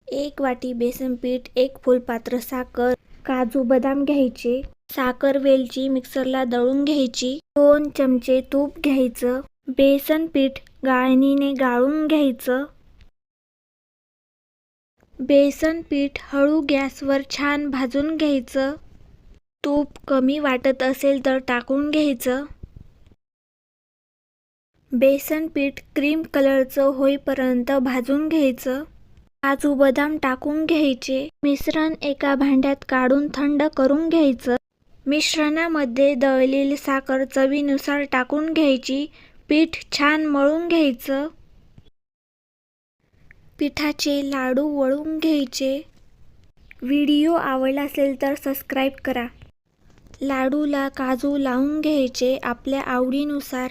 1 वाटी बेसन पीठ, 1 फुलपात्र साखर, काजू बदाम घ्यायचे, साखर वेलची मिक्सरला दळून घ्यायची, 2 चमचे तूप घ्यायचं, बेसन पीठ गाळणीने गाळून घ्यायचं. बेसन पीठ हळू गॅसवर छान भाजून घ्यायचं. तूप कमी वाटत असेल तर टाकून घ्यायचं. बेसन पीठ क्रीम कलरचं होईपर्यंत भाजून घ्यायचं. काजू बदाम टाकून घ्यायचे. मिश्रण एका भांड्यात काढून थंड करून घ्यायचं. मिश्रणामध्ये दळलेली साखर चवीनुसार टाकून घ्यायची. पीठ छान मळून घ्यायचं. पिठाचे लाडू वळून घ्यायचे. व्हिडिओ आवडला असेल तर सबस्क्राईब करा. लाडूला काजू लावून घ्यायचे आपल्या आवडीनुसार.